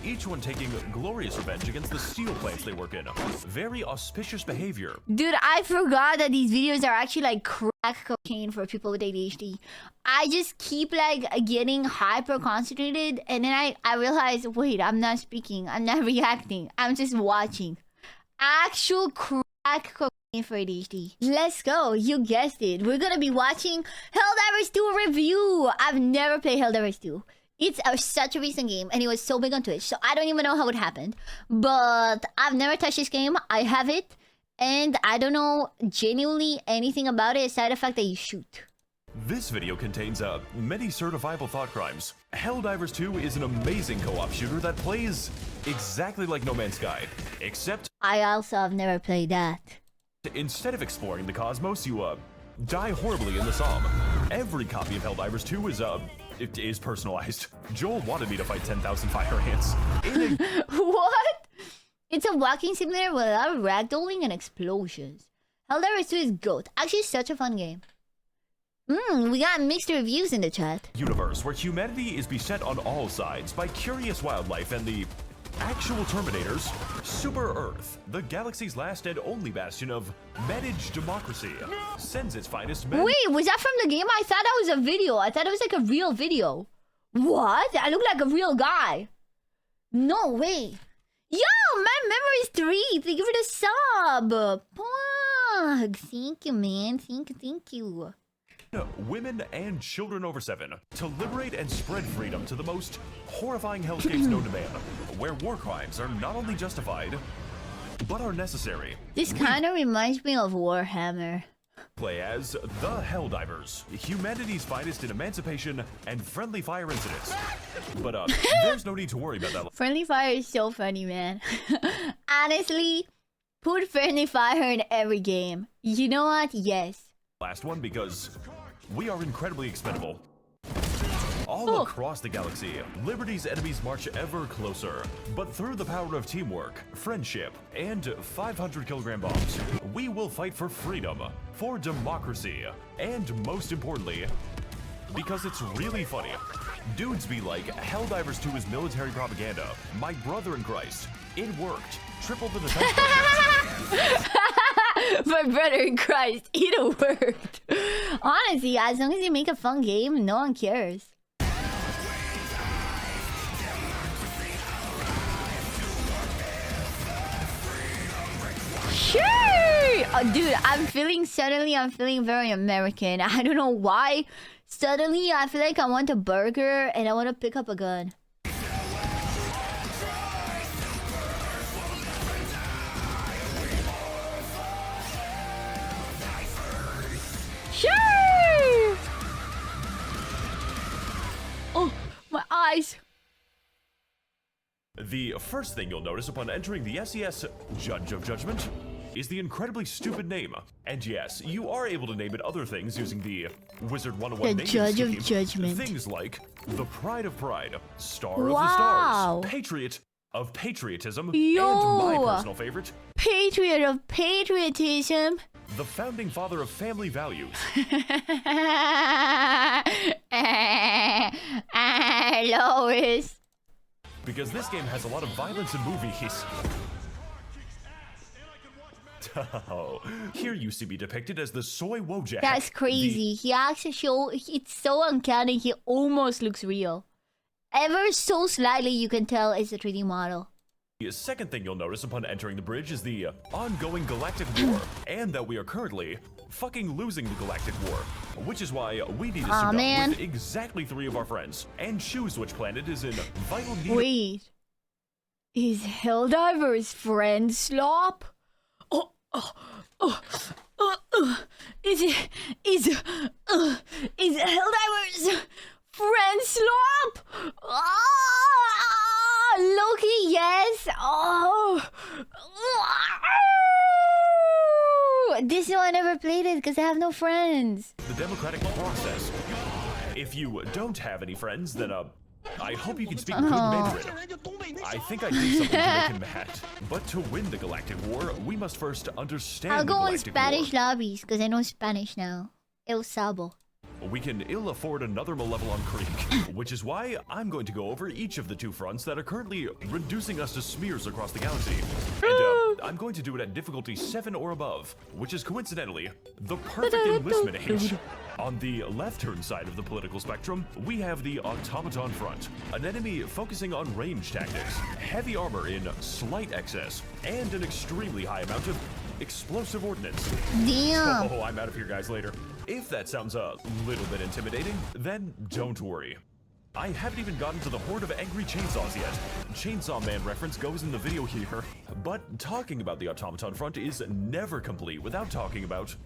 each one taking glorious revenge against the steel plants they work in. Very auspicious behavior. Dude, I forgot that these videos are actually like crack cocaine for people with ADHD. I just keep like getting hyper concentrated, and then I realize, wait, I'm not speaking, I'm not reacting, I'm just watching. Actual crack cocaine for ADHD. Let's go, you guessed it. We're gonna be watching Helldivers 2 review. I've never played Helldivers 2. It's such a recent game, and it was so big on Twitch, so I don't even know how it happened. But I've never touched this game. I have it, and I don't know genuinely anything about it aside the fact that you shoot. This video contains many certifiable thought crimes. Helldivers 2 is an amazing co-op shooter that plays exactly like No Man's Sky, except I also have never played that. instead of exploring the cosmos, you die horribly in the Somme. Every copy of Helldivers 2 is personalized. Joel wanted me to fight 10,000 fire ants. What? It's a walking simulator with a lot of ragdolling and explosions. Helldivers 2 is GOAT. Actually, such a fun game. We got mixed reviews in the chat. Universe where humanity is beset on all sides by curious wildlife and the actual Terminators, Super Earth, the galaxy's last and only bastion of managed democracy, sends its finest men. Wait, was that from the game? I thought that was a video. I thought it was like a real video. What? I look like a real guy. No way. Yo, my memory is 3. Thank you for the sub. Pog. Thank you, man. Thank you. Women and children over 7 to liberate and spread freedom to the most horrifying hellscapes known to man, where war crimes are not only justified but are necessary. This kind of reminds me of Warhammer. Play as the Helldivers, humanity's finest in emancipation and friendly fire incidents. But there's no need to worry about that. Friendly fire is so funny, man. Honestly, put friendly fire in every game. You know what? Yes. Last one, because we are incredibly expendable. All across the galaxy, Liberty's enemies march ever closer. But through the power of teamwork, friendship, and 500-kilogram bombs, we will fight for freedom, for democracy, and most importantly, because it's really funny. Dudes be like, Helldivers 2 is military propaganda. My brother in Christ. It worked. Triple the defense budget. My brother in Christ, it worked. Honestly, as long as you make a fun game, no one cares. Sure! Oh, dude, I'm feeling very American. I don't know why. Suddenly, I feel like I want a burger and I want to pick up a gun. Sure! Oh, my eyes. The first thing you'll notice upon entering the SES Judge of Judgment is the incredibly stupid name. And yes, you are able to name it other things using the Wizard 101 The Judge of Judgment. Things like the Pride of Pride, Star of the Stars, Patriot of Patriotism, and my personal favorite, Patriot of Patriotism. The founding father of family values. Lois. Because this game has a lot of violence in movies. Oh, here used to be depicted as the soy Wojak. That's crazy. He actually it's so uncanny. He almost looks real. Ever so slightly, you can tell it's a 3D model. The second thing you'll notice upon entering the bridge is the ongoing galactic war, and that we are currently fucking losing the galactic war, which is why we need to suit up with exactly 3 of our friends and choose which planet is in vital need. Wait, is Helldivers friend slop? Is Helldivers friend slop? Loki, yes. This one I never played it because I have no friends. The democratic process. If you don't have any friends, then I hope you can speak good Mandarin. I think I did something to make him mad. But to win the galactic war, we must first understand I'll the go in galactic Spanish war. lobbies because I know Spanish now. El Sabo. we can ill afford another Malevolon Creek, which is why I'm going to go over each of the 2 fronts that are currently reducing us to smears across the galaxy. And I'm going to do it at difficulty 7 or above, which is coincidentally the perfect enlistment age. On the left-turn side of the political spectrum, we have the Automaton front, an enemy focusing on range tactics, heavy armor in slight excess, and an extremely high amount of explosive ordnance. Damn. Oh, I'm out of here, guys, later. If that sounds a little bit intimidating, then don't worry. I haven't even gotten to the horde of angry chainsaws yet. Chainsaw Man reference goes in the video here. But talking about the Automaton front is never complete without talking about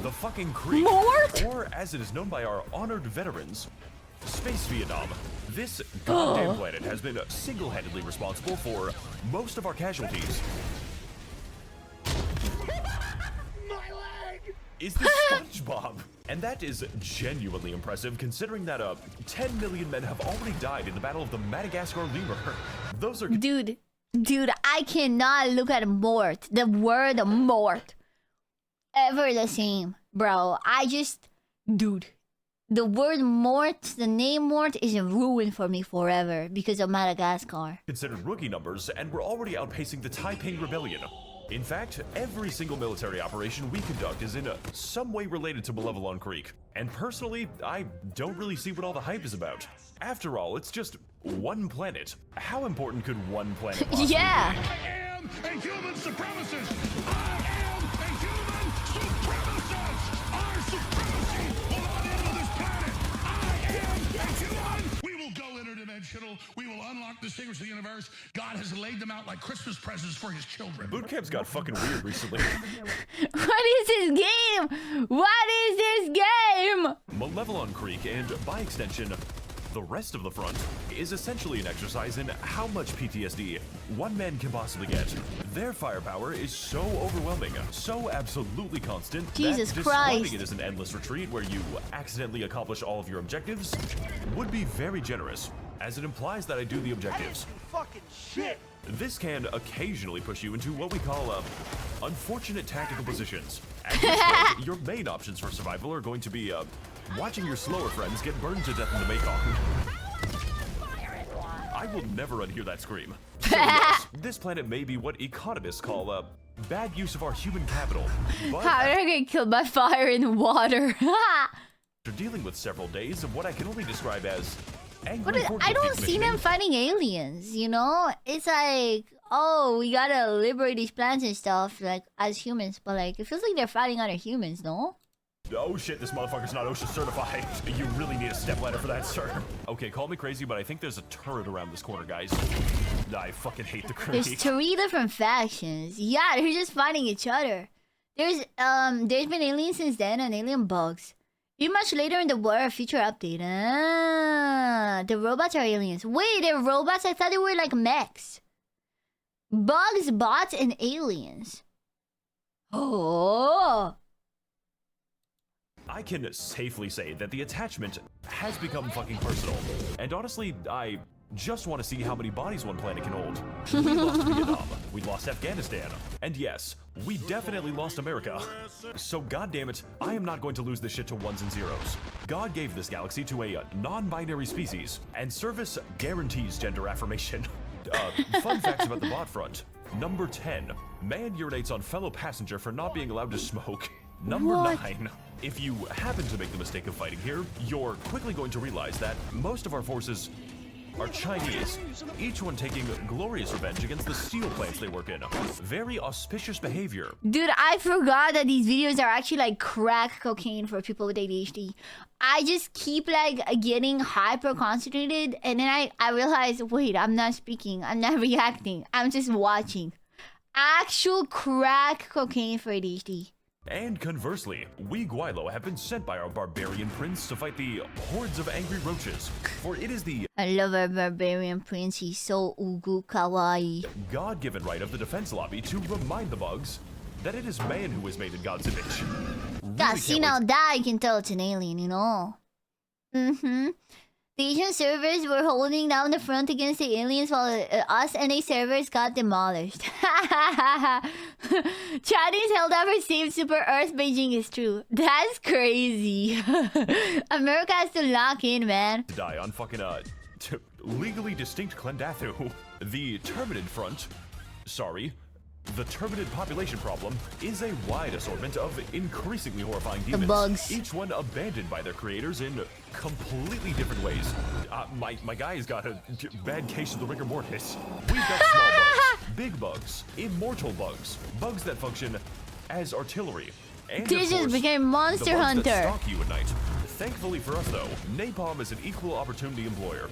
the fucking Creek, Mort? or as it is known by our honored veterans, Space Vietnam. This goddamn planet has been single-handedly responsible for most of our casualties. My leg! Is this SpongeBob? And that is genuinely impressive considering that 10 million men have already died in the Battle of the Madagascar Lemur. Those are... Dude, I cannot look at Mort, the word Mort, ever the same, bro. Dude, the word Mort, the name Mort is ruined for me forever because of Madagascar. Considered rookie numbers, and we're already outpacing the Taiping Rebellion. In fact, every single military operation we conduct is in some way related to Malevolon Creek. And personally, I don't really see what all the hype is about. After all, it's just one planet. How important could one planet possibly Yeah. I am a human supremacist! I am a human supremacist! Our supremacy will not end on this planet! I am a human! We will go interdimensional. We will unlock the secrets of the universe. God has laid them out like Christmas presents for his children. Boot camp's got fucking weird recently. What is this game? What is this game? Malevolon Creek, and by extension, the rest of the front, is essentially an exercise in how much PTSD one man can possibly get. Their firepower is so overwhelming, so absolutely constant, Jesus that Christ. describing it as an endless retreat where you accidentally accomplish all of your objectives would be very generous, as it implies that I do the objectives. Fucking shit! This can occasionally push you into what we call unfortunate tactical positions. At this point, your main options for survival are going to be watching your slower friends get burned to death in the Mekong. I will never unhear that scream. So yes, this planet may be what economists call bad use of our human capital. But How did I get killed by fire in water? after dealing with several days of what I can only describe as angry What is, I don't see them fighting aliens, you know? It's like, oh, we gotta liberate these plants and stuff, like, as humans. But, like, it feels like they're fighting other humans, no? Oh shit, this motherfucker's not OSHA certified. You really need a stepladder for that, sir. Okay, call me crazy, but I think there's a turret around this corner, guys. I fucking hate the There's creek. 3 different factions. Yeah, they're just fighting each other. There's been aliens since then and alien bugs. Even much later in the war, feature update. Ah, the robots are aliens. Wait, they're robots? I thought they were like mechs. Bugs, bots, and aliens. Oh. I can safely say that the attachment has become fucking personal. And honestly, I just want to see how many bodies one planet can hold. We lost Vietnam, we lost Afghanistan, and yes, we definitely lost America. So goddammit, I am not going to lose this shit to ones and zeros. God gave this galaxy to a non-binary species, and service guarantees gender affirmation. Fun facts about the bot front. Number 10, man urinates on fellow passenger for not being allowed to smoke. Number What? 9, if you happen to make the mistake of fighting here, you're quickly going to realize that most of our forces are Chinese, each one taking glorious revenge against the steel plants they work in. Very auspicious behavior. Dude, I forgot that these videos are actually like crack cocaine for people with ADHD. I just keep like getting hyper concentrated and then I realize, wait, I'm not speaking, I'm not reacting, I'm just watching. Actual crack cocaine for ADHD. And conversely, we Guilo have been sent by our barbarian prince to fight the hordes of angry roaches. For it is the I love our barbarian prince, he's so ugu kawaii. God-given right of the defense lobby to remind the bugs that it is man who is made in God's image. Really Yeah, see can't now wait- that I can tell it's an alien, you know? The Asian servers were holding down the front against the aliens while us NA servers got demolished. Chinese Helldivers saved Super Earth Beijing is true. That's crazy. America has to lock in, man. Die on fucking legally distinct Klendathu. The Terminid front, sorry, the Terminid population problem is a wide assortment of increasingly horrifying demons. The bugs. Each one abandoned by their creators in completely different ways. My guy's got a bad case of the rigor mortis. We've got small bugs, big bugs, immortal bugs, bugs that function as artillery. And This just became Monster the bugs Hunter. that stalk you at night. Thankfully for us though, napalm is an equal opportunity employer.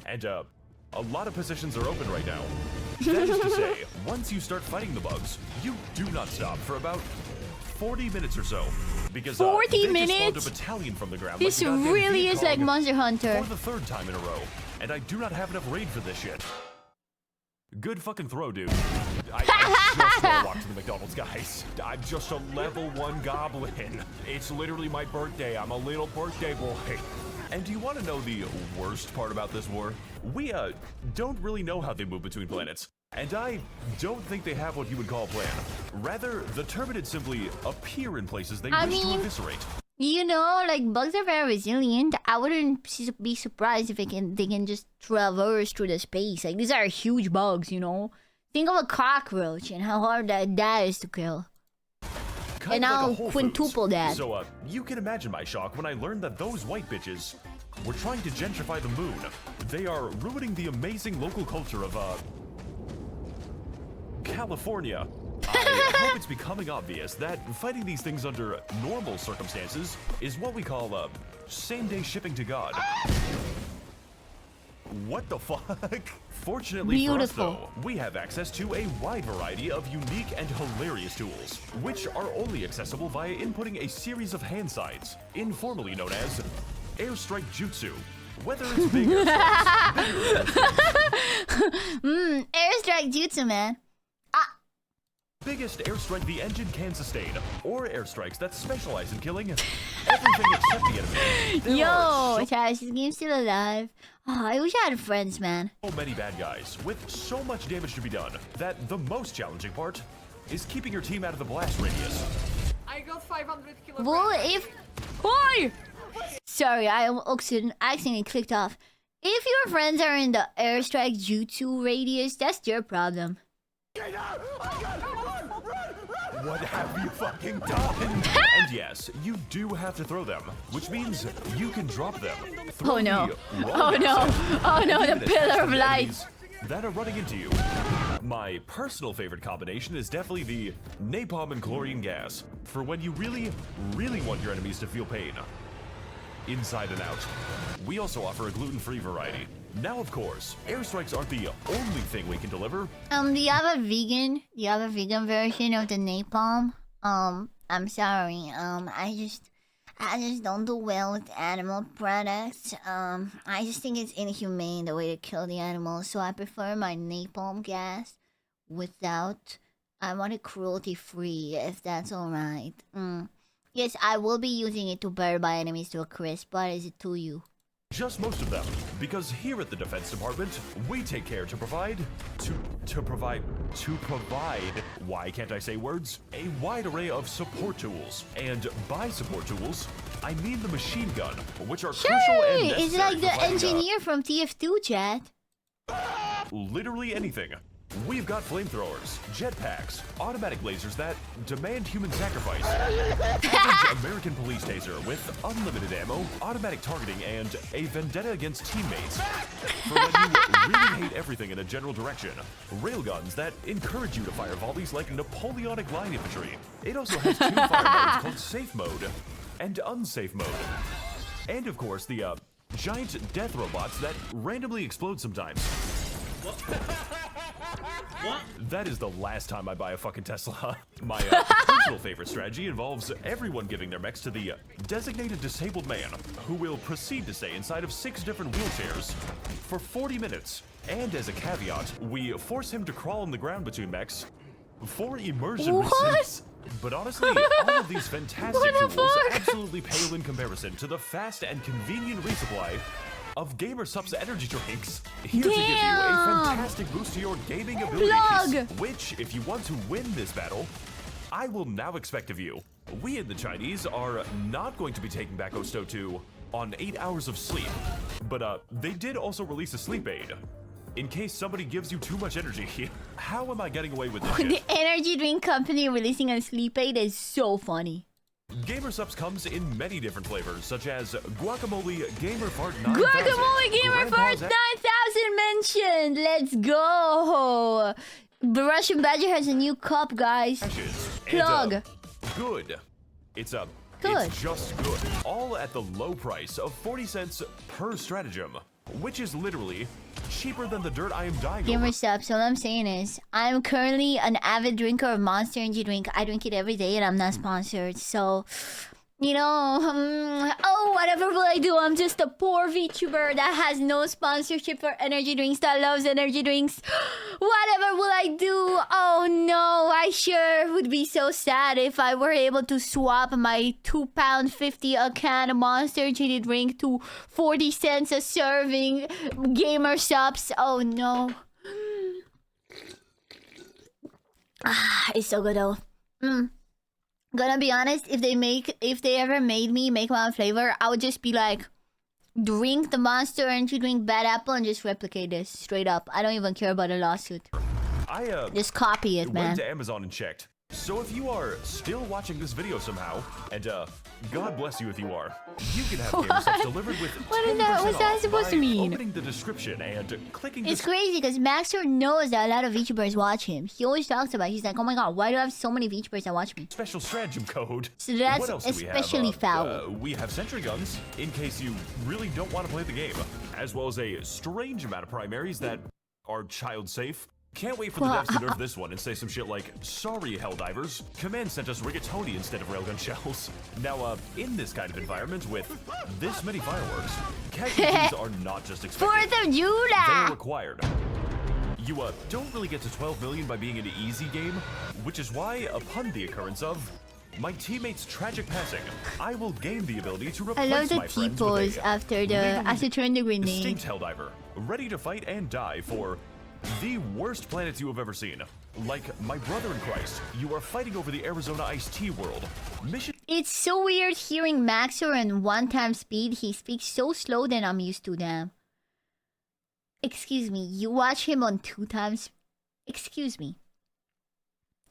And a lot of positions are open right now. That is to say, once you start fighting the bugs, you do not stop for about 40 minutes or so. Because 40 they just minutes? spawned a battalion from the ground. This like a goddamn really Viet is like Cong Monster Hunter. for the third time in a row. And I do not have enough raid for this shit. Good fucking throw, dude. I just want to walk to the McDonald's, guys. I'm just a level 1 goblin. It's literally my birthday. I'm a little birthday boy. And do you want to know the worst part about this war? We, don't really know how they move between planets. And I don't think they have what you would call a plan. Rather, the Terminid simply appear in places they wish to eviscerate. You know, like bugs are very resilient. I wouldn't be surprised if they can just traverse through the space. Like these are huge bugs, you know. Think of a cockroach and how hard that is to kill. Kind And of like I'll a Whole quintuple Foods. that. So, you can imagine my shock when I learned that those white bitches were trying to gentrify the moon. They are ruining the amazing local culture of, California. I hope it's becoming obvious that fighting these things under normal circumstances is what we call, same-day shipping to God. What the fuck? Fortunately for us, though, we have access to a wide variety of unique and hilarious tools, which are only accessible via inputting a series of hand signs, informally known as airstrike jutsu. Whether it's big airstrikes, bigger airstrikes, Airstrike jutsu, man. biggest airstrike the engine can sustain, or airstrikes that specialize in killing everything except the enemy. There Yo, are Trash, this game's still alive. Oh, I wish I had friends, man. so many bad guys with so much damage to be done that the most challenging part is keeping your team out of the blast radius. I got 500 kilograms. Well, if... Oi! Sorry, I accidentally clicked off. If your friends are in the airstrike jutsu radius, that's your problem. What have you fucking done? And yes, you do have to throw them, which means you can drop them. Throw Oh no. the Oh wrong no. asset, Oh no, the even pillar attached of to light. enemies that are running into you. My personal favorite combination is definitely the napalm and chlorine gas, for when you really, really want your enemies to feel pain. Inside and out. We also offer a gluten-free variety. Now, of course, airstrikes aren't the only thing we can deliver. Do you have a vegan? Do you have a vegan version of the napalm? I'm sorry. I just don't do well with animal products. I just think it's inhumane the way to kill the animals, so I prefer my napalm gas without. I want it cruelty-free, if that's alright. Yes, I will be using it to burn my enemies to a crisp. What is it to you? Just most of them, because here at the Defense Department, we take care to provide, why can't I say words? A wide array of support tools. And by support tools, I mean the machine gun, which are crucial and necessary It's like for the fighting, engineer from TF2, chat. literally anything. We've got flamethrowers, jetpacks, automatic lasers that demand human sacrifice, average American police taser with unlimited ammo, automatic targeting, and a vendetta against teammates. For when you really hate everything in a general direction, railguns that encourage you to fire volleys like Napoleonic line infantry. It also has two fire modes called safe mode and unsafe mode. And of course, the giant death robots that randomly explode sometimes. What? That is the last time I buy a fucking Tesla. My personal favorite strategy involves everyone giving their mechs to the designated disabled man, who will proceed to stay inside of 6 different wheelchairs for 40 minutes. And as a caveat, we force him to crawl on the ground between mechs for immersion reasons. But honestly, all of these fantastic tools absolutely pale in comparison to the fast and convenient resupply of GamerSup's energy drinks, here to give you a Damn. fantastic boost to your gaming abilities. Plug. Which, if you want to win this battle, I will now expect of you. We in the Chinese are not going to be taking back Osto 2 on 8 hours of sleep, but they did also release a sleep aid. In case somebody gives you too much energy, how am I getting away with this The shit? energy drink company releasing a sleep aid is so funny. GamerSupps comes in many different flavors, such as Guacamole Gamer Fart 9000. Guacamole Gamer Fart 9000 mentioned. Let's go. The Russian Badger has a new cup, guys. Plug. Good. It's Good. It's just good. All at the low price of 40 cents per stratagem, which is literally cheaper than the dirt I am dying over. GamerSupps, all I'm saying is, I'm currently an avid drinker of Monster Energy drink. I drink it every day and I'm not sponsored. So, you know, oh, whatever will I do? I'm just a poor VTuber that has no sponsorship for energy drinks, that loves energy drinks. Whatever will I do? Oh no, I sure would be so sad if I were able to swap my £2.50 a can of Monster Energy drink to 40 cents a serving. GamerSupps. Oh no. Ah, it's so good though. Gonna be honest, if they ever made me make my own flavor, I would just be like, drink the Monster Energy drink Bad Apple and just replicate this straight up. I don't even care about a lawsuit. Just copy it, man. Went to Amazon and checked. So if you are still watching this video somehow, and God bless you if you are, you can have GamerSupps delivered with 10% What's that off supposed to by mean? opening the description and clicking It's this. crazy because Max0r knows that a lot of VTubers watch him. He always talks about it. He's like, oh my god, why do I have so many VTubers that watch me? Special stratagem code. So that's What else do we have? especially foul. We have sentry guns in case you really don't want to play the game, as well as a strange amount of primaries that are child safe. Can't wait for the devs to nerf this one and say some shit like, sorry, Helldivers, Command sent us rigatoni instead of railgun shells. Now, in this kind of environment with this many fireworks, casualties are not just expected. 4th of They are July! required. You don't really get to 12 million by being an easy game, which is why, upon the occurrence of my teammate's tragic passing, I will gain the ability to I replace love the my friends with T-pose a after throwing the grenade. distinct Helldiver, ready to fight and die for the worst planets you have ever seen. Like my brother in Christ, you are fighting over the Arizona iced tea world. Mission. It's so weird hearing Max0r in 1x speed. He speaks so slow than I'm used to, damn. Excuse me, you watch him on 2x... Excuse me.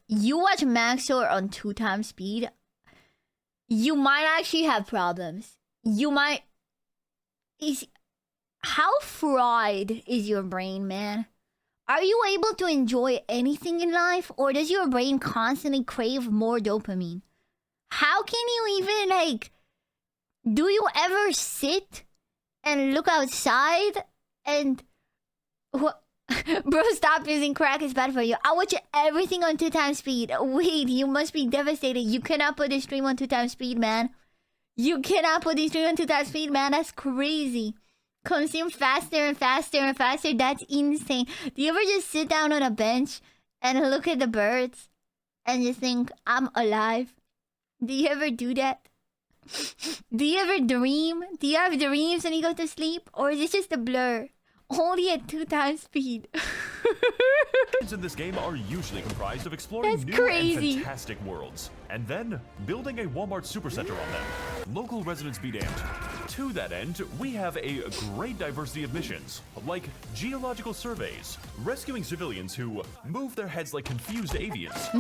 You watch Max0r on 2x speed, you might actually have problems. You might... How fried is your brain, man? Are you able to enjoy anything in life, or does your brain constantly crave more dopamine? How can you even, like... Do you ever sit and look outside and... Bro, stop using crack, it's bad for you. I watch everything on 2x speed. Wait, you must be devastated. You cannot put the stream on 2x speed, man. You cannot put the stream on 2x speed, man. That's crazy. Consume faster and faster and faster. That's insane. Do you ever just sit down on a bench and look at the birds and just think, I'm alive? Do you ever do that? Do you ever dream? Do you have dreams when you go to sleep? Or is it just a blur? Only at 2x speed. In this game are usually comprised of exploring That's new crazy. and fantastic worlds, and then building a Walmart supercenter on them. Local residents be damned. To that end, we have a great diversity of missions, like geological surveys, rescuing civilians who move their heads like confused avians,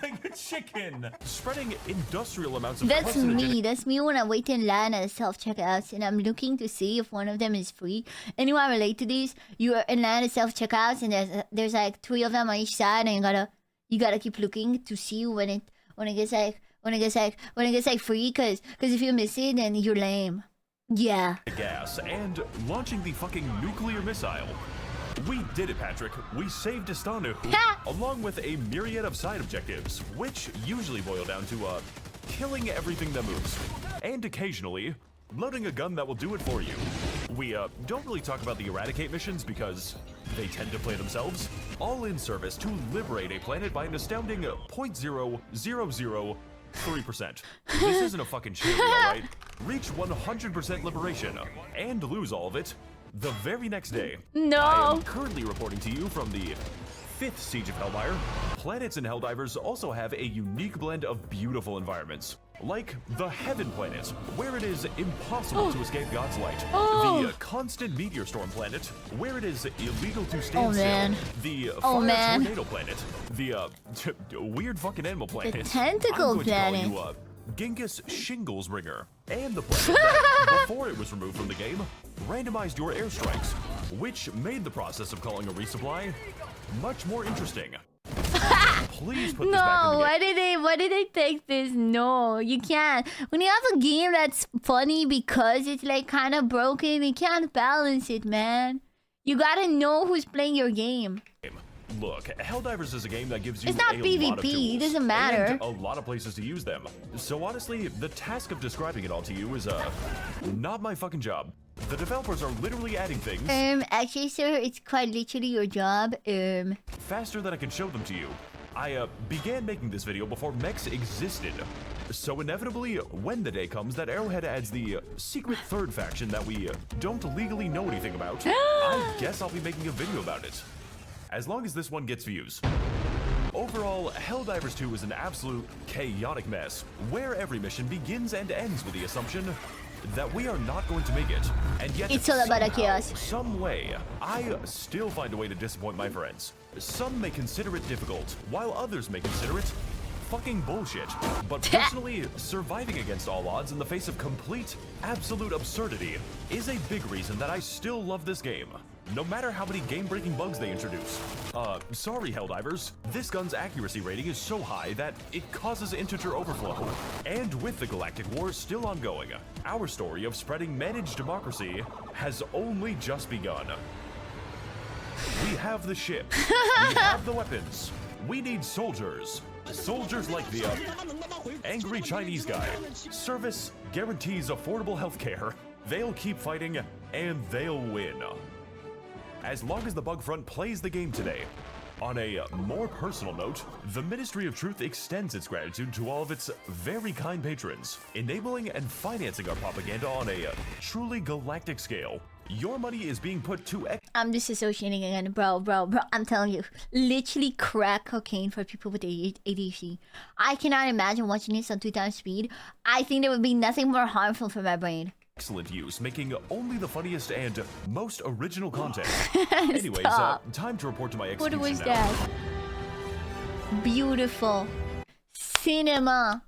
like a chicken, spreading industrial amounts of That's carcinogenic me. That's me when I wait in line at self-checkouts and I'm looking to see if one of them is free. Anyone relate to these? You are in line at self-checkouts and there's like 3 of them on each side, and you gotta keep looking to see when it gets like free, cause if you miss it, then you're lame. Yeah. gas and launching the fucking nuclear missile. We did it, Patrick. We saved Estanu, along with a myriad of side objectives, which usually boil down to killing everything that moves, and occasionally loading a gun that will do it for you. We don't really talk about the eradicate missions because they tend to play themselves, all in service to liberate a planet by an astounding 0.0003%. This isn't a fucking charity, alright? reach 100% liberation, and lose all of it the very next day. No. I am currently reporting to you from the 5th Siege of Hellfire. Planets in Helldivers also have a unique blend of beautiful environments, like the Heaven planet, where it is impossible to escape God's light. The constant meteor storm planet, where it is illegal to stand man. still. The fire tornado planet, the weird fucking animal planet. tentacle I'm going planet. to call you, Genghis Shingles-bringer, and the planet that, before it was removed from the game, randomized your airstrikes, which made the process of calling a resupply much more interesting. Please put this back in the game. Why did they take this? No, you can't. When you have a game that's funny because it's like kind of broken, you can't balance it, man. You gotta know who's playing your game. Look, Helldivers is a game that gives you It's not a lot of PvP, tools it doesn't matter. and a lot of places to use them. So honestly, the task of describing it all to you is not my fucking job. The developers are literally adding things Actually, sir, it's quite literally your job. faster than I can show them to you. I began making this video before Mechs existed. So inevitably, when the day comes that Arrowhead adds the secret third faction that we don't legally know anything about, I guess I'll be making a video about it. As long as this one gets views. Overall, Helldivers 2 is an absolute chaotic mess, where every mission begins and ends with the assumption that we are not going to make it, and yet It's all about somehow, chaos. some way, I still find a way to disappoint my friends. Some may consider it difficult, while others may consider it fucking bullshit. But personally, surviving against all odds in the face of complete, absolute absurdity is a big reason that I still love this game. No matter how many game-breaking bugs they introduce. Sorry, Helldivers. This gun's accuracy rating is so high that it causes integer overflow. And with the Galactic War still ongoing, our story of spreading managed democracy has only just begun. We have the ship. We have the weapons. We need soldiers. Soldiers like the angry Chinese guy. Service guarantees affordable healthcare. They'll keep fighting, and they'll win. As long as the bug front plays the game today. On a more personal note, the Ministry of Truth extends its gratitude to all of its very kind patrons, enabling and financing our propaganda on a truly galactic scale. Your money is being put to I'm disassociating again, bro. I'm telling you, literally crack cocaine for people with ADHD. I cannot imagine watching this on 2 times speed. I think there would be nothing more harmful for my brain. excellent use, making only the funniest and most original content. Anyways, time to report to my execution What was now. that? Beautiful. Cinema.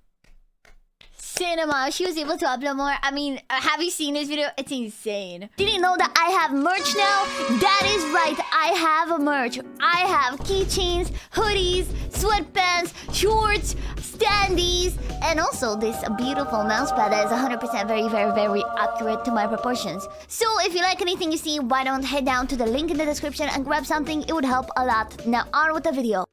She was able to upload more. I mean, have you seen this video? It's insane. Didn't know that I have merch now? That is right, I have a merch. I have keychains, hoodies, sweatpants, shorts, standees, and also this beautiful mousepad that is 100% very accurate to my proportions. So if you like anything you see, why don't head down to the link in the description and grab something? It would help a lot. Now on with the video.